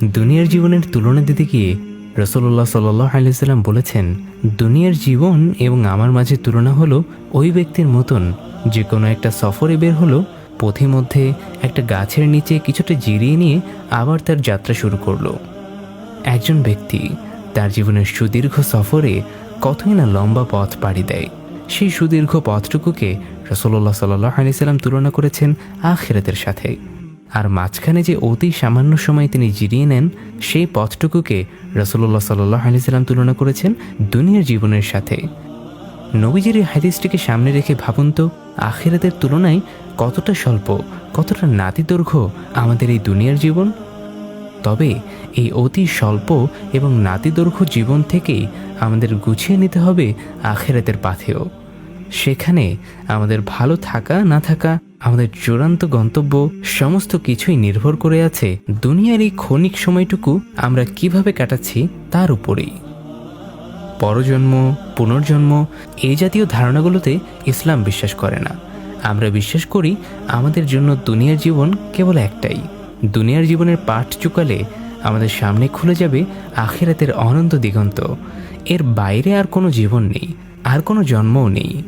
দুনিয়ার জীবনের তুলনা দিতে গিয়ে রাসূলুল্লাহ সাল্লাল্লাহু আলাইহি ওয়াসাল্লাম বলেছেন, দুনিয়ার জীবন এবং আমার মাঝে তুলনা হলো ওই ব্যক্তির মতন যে কোনো একটা সফরে বের হলো, পথিমধ্যে একটা গাছের নিচে কিছুটা জিরিয়ে নিয়ে আবার তার যাত্রা শুরু করলো। একজন ব্যক্তি তার জীবনের সুদীর্ঘ সফরে কতই না লম্বা পথ পাড়ি দেয়, সেই সুদীর্ঘ পথটুকুকে রাসূলুল্লাহ সাল্লাল্লাহু আলাইহি ওয়াসাল্লাম তুলনা করেছেন আখিরাতের সাথে। আর মাঝখানে যে অতি সামান্য সময় তিনি জিরিয়ে নেন, সেই পথটুকুকে রাসূলুল্লাহ সাল্লাল্লাহু আলাইহি ওয়াসাল্লাম তুলনা করেছেন দুনিয়ার জীবনের সাথে। নবীজির এই হাদিসটিকে সামনে রেখে ভাবুন তো, আখিরাতের তুলনায় কতটা স্বল্প, কতটা নাতিদৈর্ঘ্য আমাদের এই দুনিয়ার জীবন। তবে এই অতি স্বল্প এবং নাতিদৈর্ঘ্য জীবন থেকেই আমাদের গুছিয়ে নিতে হবে আখিরাতের পাথেও। সেখানে আমাদের ভালো থাকা না থাকা, আমাদের চূড়ান্ত গন্তব্য সমস্ত কিছুই নির্ভর করে আছে দুনিয়ার এই ক্ষণিক সময়টুকু আমরা কিভাবে কাটাচ্ছি তার উপরেই। পরজন্ম, পুনর্জন্ম এই জাতীয় ধারণাগুলোতে ইসলাম বিশ্বাস করে না। আমরা বিশ্বাস করি আমাদের জন্য দুনিয়ার জীবন কেবল একটাই। দুনিয়ার জীবনের পাঠ চুকালে আমাদের সামনে খুলে যাবে আখিরাতের অনন্ত দিগন্ত। এর বাইরে আর কোনো জীবন নেই, আর কোনো জন্মও নেই।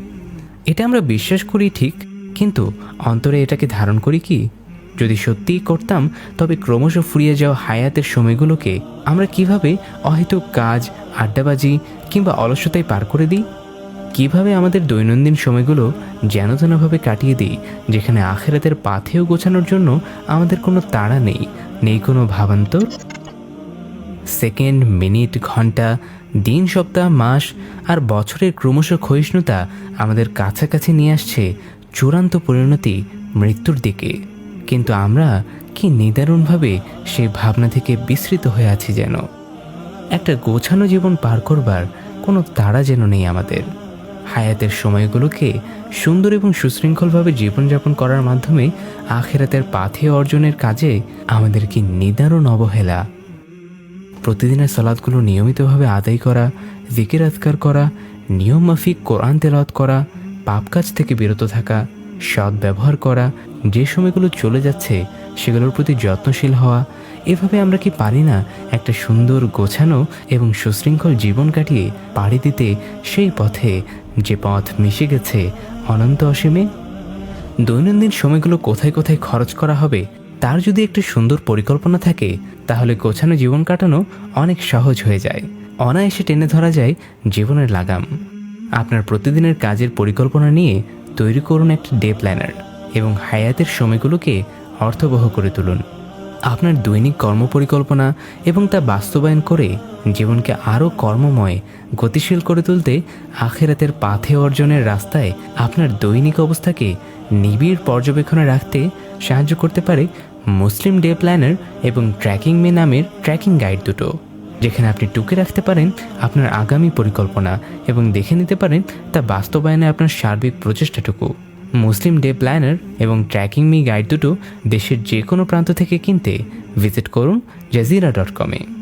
এটা আমরা বিশ্বাস করি ঠিক, কিন্তু অন্তরে এটাকে ধারণ করি কি? যদি সত্যিই করতাম, তবে ক্রমশ ফুরিয়ে যাওয়া হায়াতের সময়গুলোকে আমরা কিভাবে অহেতুক কাজ, আড্ডাবাজি কিংবা অলসতায় পার করে দিই? কিভাবে আমাদের দৈনন্দিন সময়গুলো যেনতেনভাবে কাটিয়ে দিই, যেখানে আখিরাতের পাথেও গোছানোর জন্য আমাদের কোনো তাড়া নেই, নেই কোনো ভাবান্তর। সেকেন্ড, মিনিট, ঘন্টা, দিন, সপ্তাহ, মাস আর বছরের ক্রমশ ক্ষয়িষ্ণুতা আমাদের কাছাকাছি নিয়ে আসছে চূড়ান্ত পরিণতি মৃত্যুর দিকে। কিন্তু আমরা কি নিদারুণভাবে সেই ভাবনা থেকে বিস্মৃত হয়ে আছি যেন। একটা গোছানো জীবন পার করবার কোনো তাড়া যেন নেই আমাদের। হায়াতের সময়গুলোকে সুন্দর এবং সুশৃঙ্খলভাবে জীবনযাপন করার মাধ্যমে আখিরাতের পাথে অর্জনের কাজে আমাদের কি নিদারুণ অবহেলা। প্রতিদিনের সালাতগুলো নিয়মিতভাবে আদায় করা, জিকির আজকার করা, নিয়ম মাফিক কোরআন তেলাওয়াত করা, পাপ কাজ থেকে বিরত থাকা, সৎ ব্যবহার করা, যে সময়গুলো চলে যাচ্ছে সেগুলোর প্রতি যত্নশীল হওয়া, এভাবে আমরা কি পারি না একটা সুন্দর গোছানো এবং সুশৃঙ্খল জীবন কাটিয়ে পাড়ি দিতে সেই পথে, যে পথ মিশে গেছে অনন্ত অসীমে? দৈনন্দিন সময়গুলো কোথায় কোথায় খরচ করা হবে তার যদি একটি সুন্দর পরিকল্পনা থাকে, তাহলে গোছানো জীবন কাটানো অনেক সহজ হয়ে যায়। অনায়াসে টেনে ধরা যায় জীবনের লাগাম। আপনার প্রতিদিনের কাজের পরিকল্পনা নিয়ে তৈরি করুন একটা ডে প্ল্যানার এবং হায়াতের সময়গুলোকে অর্থবহ করে তুলুন। আপনার দৈনিক কর্মপরিকল্পনা এবং তা বাস্তবায়ন করে জীবনকে আরও কর্মময়, গতিশীল করে তুলতে আখিরাতের পাথে অর্জনের রাস্তায় আপনার দৈনিক অবস্থাকে নিবিড় পর্যবেক্ষণে রাখতে সাহায্য করতে পারে মুসলিম ডে প্ল্যানার এবং ট্র্যাকিং মে নামের ট্র্যাকিং গাইড দুটো, যেখানে আপনি টুকে রাখতে পারেন আপনার আগামী পরিকল্পনা এবং দেখে নিতে পারেন তা বাস্তবায়নে আপনার সার্বিক প্রচেষ্টাটুকু। মুসলিম ডে প্ল্যানার এবং ট্র্যাকিং মি গাইড দুটো দেশের যে কোনো প্রান্ত থেকে কিনতে ভিজিট করুন jazeera.com-এ।